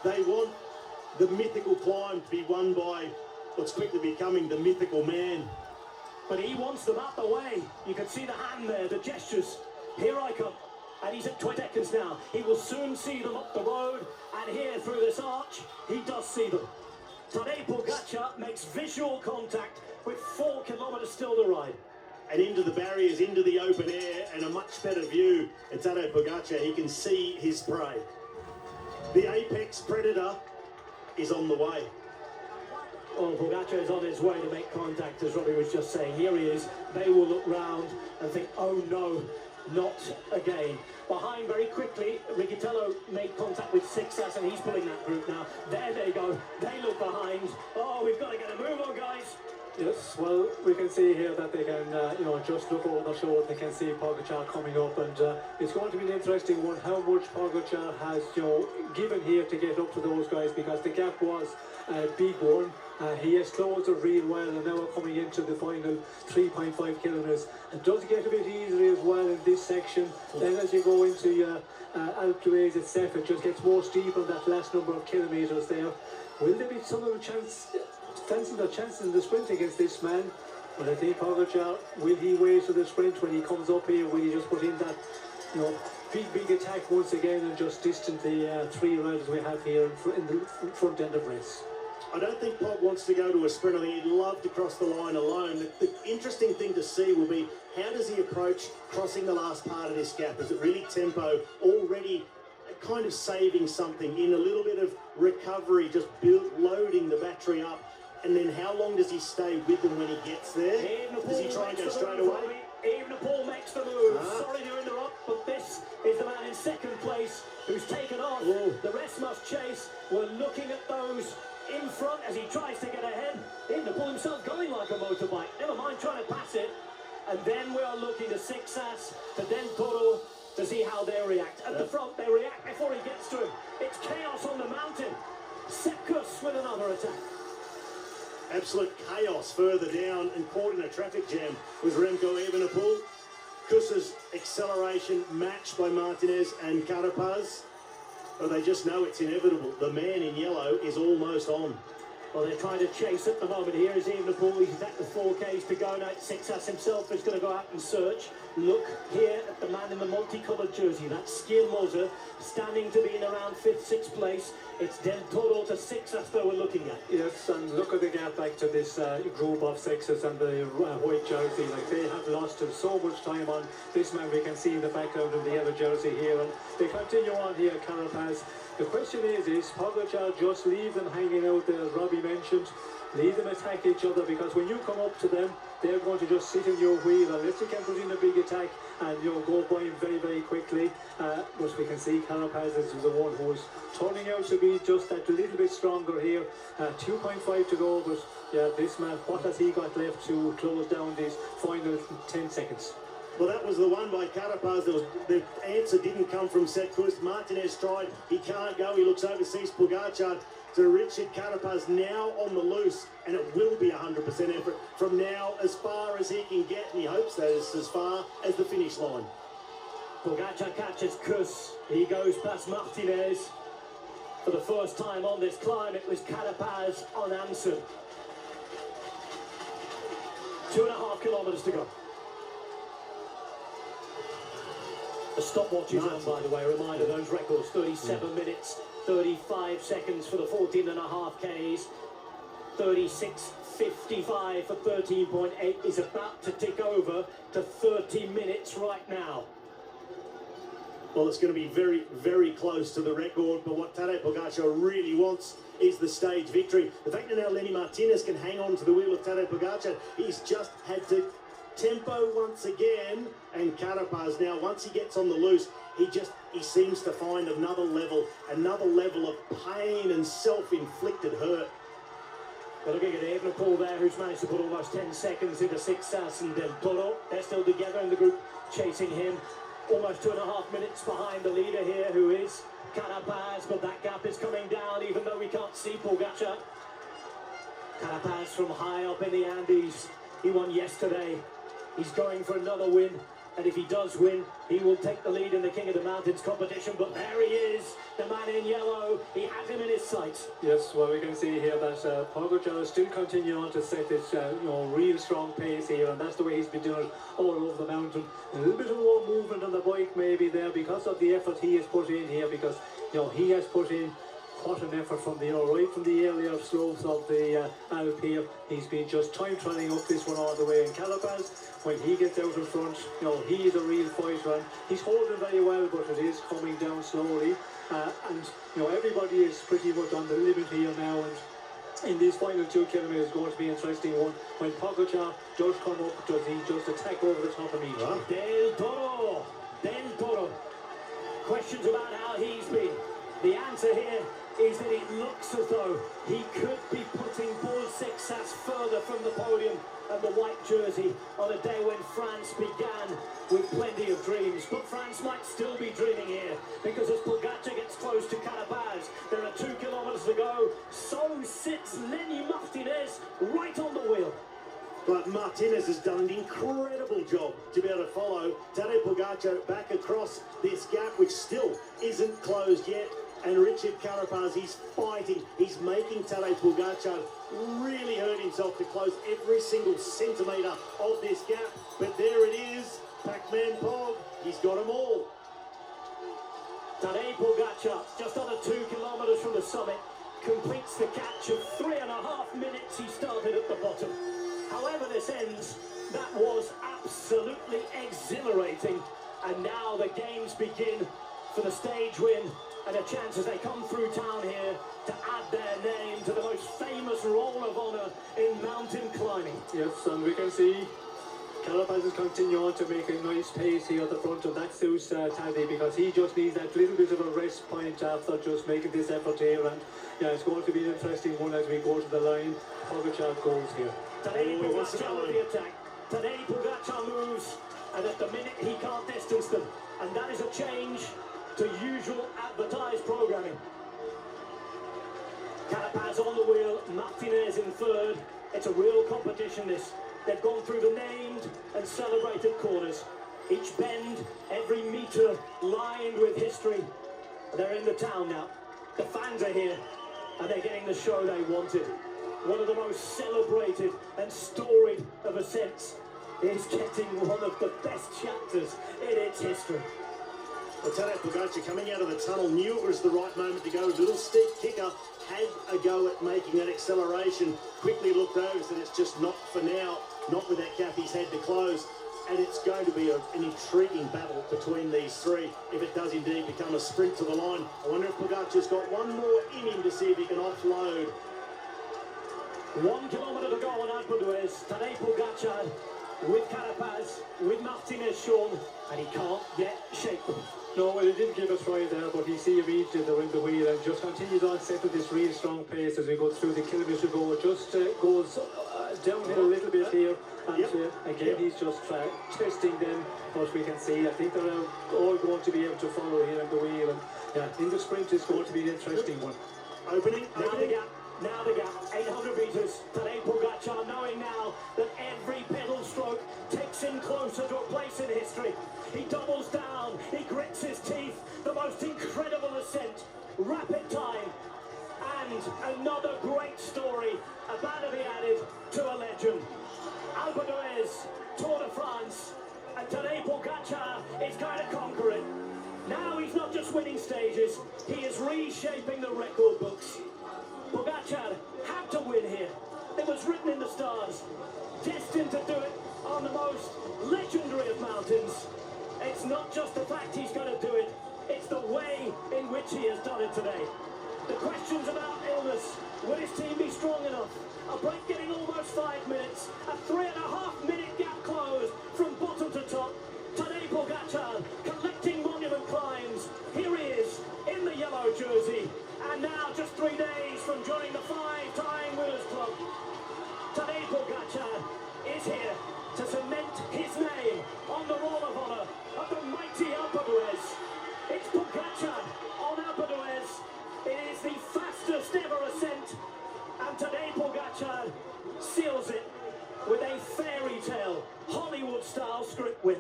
They want the mythical climb to be won by what's quickly becoming the mythical man. But he wants them out the way. You can see the hand there, the gestures. Here I come. And he's at 20 seconds now. He will soon see them up the road. And here through this arch, he does see them. Tadej Pogačar makes visual contact with 4 kilometres still to ride. And into the barriers, into the open air, and a much better view. And Tadej Pogačar, he can see his prey. The apex predator is on the way. Oh, Pogačar is on his way to make contact, as Robbie was just saying. Here he is. They will look round and think, oh no, not again. Behind very quickly, Riccitello made contact with Sixas, and he's pulling that group now. There they go. They look behind. Oh, we've got to get a move on, guys. Yes, well, we can see here that they can, just look over the shoulder. They can see Pogačar coming up, and it's going to be an interesting one how much Pogačar has, given here to get up to those guys, because the gap was a big one. He has closed it real well, and now we're coming into the final 3.5 kilometres. It does get a bit easier as well in this section. Then as you go into Alpe, etc., it just gets more steep on that last number of kilometres there. Will there be some of a chance, fancy the chance in the sprint against this man? But I think Pogačar, will he wait for the sprint when he comes up here? Will he just put in that, big attack once again and just distance the 3 riders we have here in the front end of race? I don't think Pog wants to go to a sprint. I think he'd love to cross the line alone. The interesting thing to see will be, how does he approach crossing the last part of this gap? Is it really tempo, already kind of saving something, in a little bit of recovery, just loading the battery up? And then how long does he stay with them when he gets there? Does he try and go straight away? Evenepoel makes the move. Sorry to interrupt, but this is the man in second place who's taken off. The rest must chase. We're looking at those in front as he tries to get ahead. Evenepoel himself going like a motorbike. Never mind trying to pass it. And then we are looking to Sixas, to Del Toro, to see how they react. At the front, they react before he gets to him. It's chaos on the mountain. Sepkus with another attack. Absolute chaos further down, and caught in a traffic jam was Remco Evenepoel. Kuss's acceleration matched by Martinez and Carapaz. But they just know it's inevitable. The man in yellow is almost on. Well, they're trying to chase at the moment. Here is Evenepoel. He's at the 4Ks to go now. Sixas himself is going to go out and search. Look here at the man in the multicoloured jersey. That's Skiermoser, standing to be in around 5th, 6th place. It's Del Toro to Sixas that we're looking at. Yes, and look at the gap back to this group of Sixas and the white jersey. Like, they have lost so much time on this man. We can see in the background of the yellow jersey here. And they continue on here, Carapaz. The question is Pogačar just leave them hanging out there, as Robbie mentioned? Leave them attack each other, because when you come up to them, they're going to just sit in your wheel unless you can put in a big attack and go by him very, very quickly. But we can see Carapaz is the one who is turning out to be just that little bit stronger here. 2.5 to go, but yeah, this man, what has he got left to close down these final 10 seconds? Well, that was the one by Carapaz. The answer didn't come from Sepkus. Martinez tried. He can't go. He looks overseas. Pogačar to Richard. Carapaz now on the loose, and it will be 100% effort from now as far as he can get, and he hopes that it's as far as the finish line. Pogačar catches Kuss. He goes past Martinez. For the first time on this climb, it was Carapaz unanswered. 2.5 kilometres to go. The stopwatch is on, by the way. Reminder, those records: 37 minutes, 35 seconds for the 14.5 Ks. 36.55 for 13.8 is about to tick over to 30 minutes right now. Well, it's going to be very, very close to the record, but what Tadej Pogačar really wants is the stage victory. The fact that now Lenny Martinez can hang on to the wheel of Tadej Pogačar, he's just had to tempo once again, and Carapaz now, once he gets on the loose, he seems to find another level of pain and self-inflicted hurt. We're looking at Evenepoel there, who's managed to put almost 10 seconds into Sixas and Del Toro. They're still together in the group, chasing him. Almost 2.5 minutes behind the leader here, who is Carapaz, but that gap is coming down, even though we can't see Pogačar. Carapaz from high up in the Andes. He won yesterday. He's going for another win. and if he does win, he will take the lead in the King of the Mountains competition. But there he is, the man in yellow. He has him in his sights. Yes, well, we can see here that Pogačar is still continuing on to set this real strong pace here, and that's the way he's been doing it all over the mountain. A little bit of more movement on the bike maybe there because of the effort he has put in here, because he has put in what an effort from the right from the earlier slopes of the Alpe here. He's been just time trialing up this one all the way. And Carapaz, when he gets out in front, he is a real fighter, and he's holding very well, but it is coming down slowly. And everybody is pretty much on the limit here now. And in these final 2 kilometers, going to be an interesting one. When Pogačar does come up, does he just attack over the top of me? Del Toro. Questions about how he's been. The answer here is that it looks as though he could be putting Paul Sexas further from the podium of the white jersey on a day when France began with plenty of dreams. But France might still be dreaming here, because as Pogačar gets close to Carapaz, there are 2 kilometers to go. So sits Lenny Martinez right on the wheel. But Martinez has done an incredible job to be able to follow Tadej Pogačar back across this gap, which still isn't closed yet. And Richard Carapaz, he's fighting. He's making Tadej Pogačar really hurt himself to close every single centimetre of this gap. But there it is, Pac-Man Pog, he's got them all. Tadej Pogačar, just under 2 kilometres from the summit, completes the catch of 3.5 minutes he started at the bottom. However this ends, that was absolutely exhilarating. And now the games begin for the stage win, and a chance as they come through town here to add their name to the most famous roll of honour in mountain climbing. Yes, and we can see Carapaz is continuing on to make a nice pace here at the front, and that suits Tadej, because he just needs that little bit of a rest point after just making this effort here. And it's going to be an interesting one as we go to the line. Pogačar goes here. Tadej Pogačar with the attack. Tadej Pogačar moves, and at the minute he can't distance them, and that is a change to usual advertised programming. Carapaz on the wheel, Martinez in third. It's a real competition this. They've gone through the named and celebrated corners. Each bend, every metre lined with history. They're in the town now. The fans are here, and they're getting the show they wanted. One of the most celebrated and storied of ascents is getting one of the best chapters in its history. Well, Tadej Pogačar coming out of the tunnel knew it was the right moment to go. Little steep kicker, had a go at making that acceleration. Quickly looked over, said it's just not for now, not with that gap he's had to close. And it's going to be an intriguing battle between these three if it does indeed become a sprint to the line. I wonder if Pogačar's got one more in him to see if he can offload. 1 kilometre to go on Alpe d'Huez. Tadej Pogačar with Carapaz, with Martinez shown, and he can't yet shake them. No, well, he didn't give a try there, but you see immediately they're in the wheel and just continues on set with this real strong pace as we go through the kilometre to go. It just goes downhill a little bit here, and again he's just testing them, but we can see, I think they're all going to be able to follow here in the wheel, and in the sprint it's going to be an interesting one. Opening. Now the gap, 800 metres. Tadej Pogačar knowing now that every pedal stroke takes him closer to a place in history. He doubles down, he grits his teeth, the most incredible ascent, rapid time, and another great story about to be added to a legend. Alpe d'Huez, Tour de France, and Tadej Pogačar is going to conquer it. Now he's not just winning stages, he is reshaping the record books. Pogačar had to win here. It was written in the stars. Destined to do it on the most legendary of mountains. It's not just the fact he's going to do it, it's the way in which he has done it today. The questions about illness, will his team be strong enough? A break getting almost 5 minutes, a 3.5 minute gap closed from bottom to top. Tadej Pogačar collecting monument climbs. Here he is in the yellow jersey. And now, just 3 days from joining the 5-time Winners' Club, Tadej Pogačar is here to cement his name on the Roll of Honour of the mighty Alpe d'Huez. It's Pogačar on Alpe d'Huez. It is the fastest ever ascent, and Tadej Pogačar seals it with a fairy tale, Hollywood-style script win.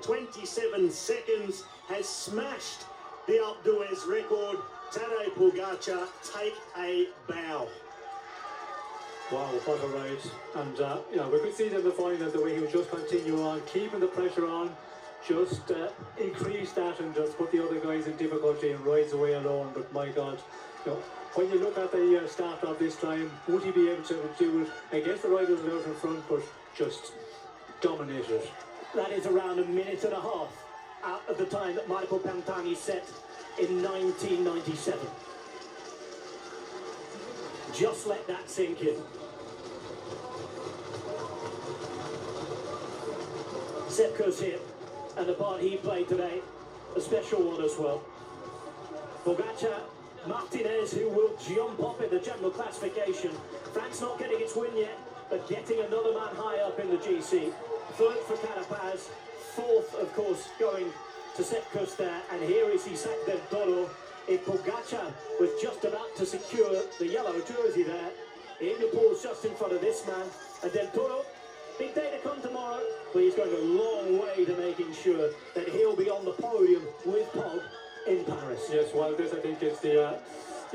27 seconds, has smashed the Alpe d'Huez record. Tadej Pogačar, take a bow. Wow, what a ride. And yeah, we could see in the final the way he would just continue on, keeping the pressure on, just increase that and just put the other guys in difficulty and rides away alone. But my God, you know, when you look at the start of this time, would he be able to do it against the riders out in front, but just dominate it? That is around a minute and a half out of the time that Marco Pantani set in 1997. Just let that sink in. Sepko's here, and the part he played today, a special one as well. Pogačar, Martinez, who will jump up in the general classification. France not getting its win yet, but getting another man high up in the GC. Third for Carapaz, fourth, of course, going to Sepkus there, and here is Isaac Del Toro. If Pogačar was just about to secure the yellow jersey there, Evenepoel's just in front of this man, and Del Toro, big day to come tomorrow, but he's going a long way to making sure that he'll be on the podium with Pog in Paris. Yes, well, this I think is the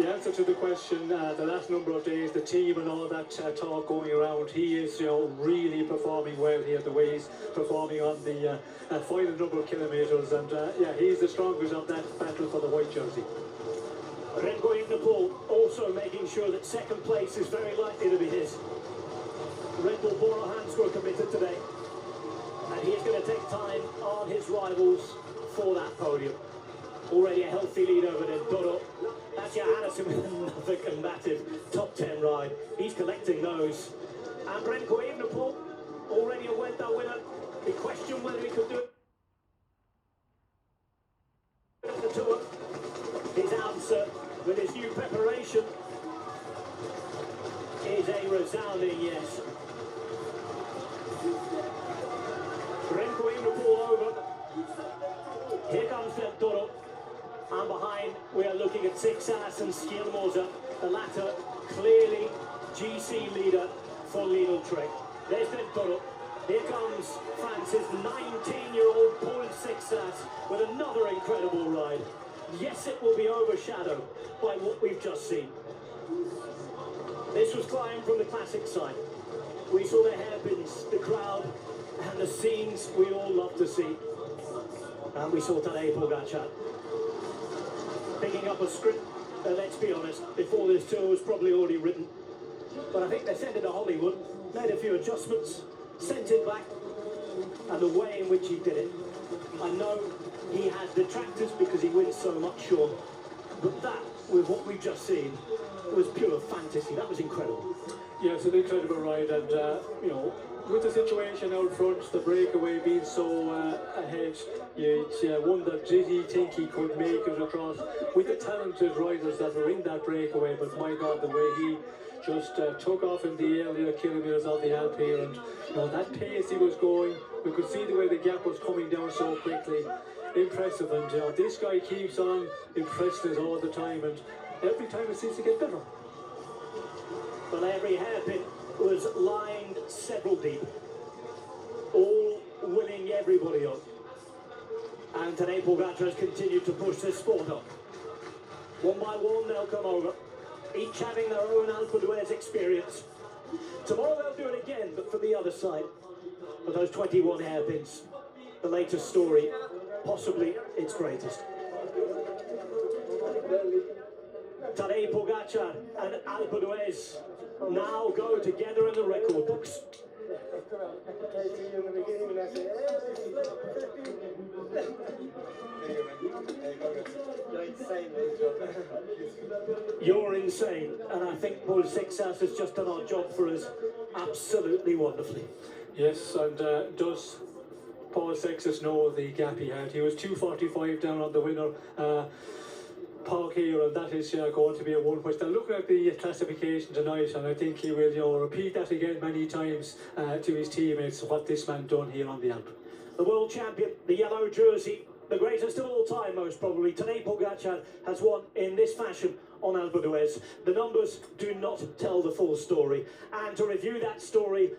answer to the question. The last number of days, the team and all that talk going around, he is, you know, really performing well here. The way he's performing on the final number of kilometres, and yeah, he's the strongest of that battle for the white jersey. Remco Evenepoel also making sure that second place is very likely to be his. Red Bull Boro hands were committed today, and he's going to take time on his rivals for that podium. Already a healthy lead over Del Toro. That's Johannesson with another combative top 10 ride. He's collecting those. And Remco Evenepoel, already a Vuelta winner. The question whether he could do it at the Tour. His answer with his new preparation is a resounding yes. Remco Evenepoel over. Here comes Del Toro. And behind, we are looking at Sixas and Skjelmoser, the latter clearly GC leader for Lidl Trek. There's Del Toro. Here comes France's 19-year-old Paul Sixas with another incredible ride. Yes, it will be overshadowed by what we've just seen. This was climbed from the classic side. We saw the hairpins, the crowd, and the scenes we all love to see. And we saw Tadej Pogačar picking up a script, let's be honest, before this tour was probably already written. But I think they sent it to Hollywood, made a few adjustments, sent it back, and the way in which he did it. I know he has detractors because he wins so much, Sean, but that, with what we've just seen, was pure fantasy. That was incredible. Yeah, it's an incredible ride, and you know, with the situation out front, the breakaway being so ahead, you wonder, did he think he could make it across with the talented riders that were in that breakaway? But my God, the way he just took off in the earlier kilometres of the Alpe, and you know, that pace he was going, we could see the way the gap was coming down so quickly. Impressive, and you know, this guy keeps on impressing us all the time, and every time it seems to get better. Well, every hairpin was lined several deep, all winning everybody up. And Tadej Pogačar has continued to push this sport up. One by one they'll come over, each having their own Alpe d'Huez experience. Tomorrow they'll do it again, but from the other side. But those 21 hairpins, the latest story, possibly its greatest. Tadej Pogačar and Alpe d'Huez now go together in the record books. You're insane, and I think Paul Sixas has just done our job for us absolutely wonderfully. Yes, and does Paul Sixas know the gap he had? He was 2:45 down on the winner. Pog here, and that is going to be a one which they're looking at the classification tonight, and I think he will, you know, repeat that again many times to his teammates, what this man done here on the Alpe. The world champion, the yellow jersey, the greatest of all time most probably, Tadej Pogačar has won in this fashion on Alpe d'Huez. The numbers do not tell the full story, and to review that story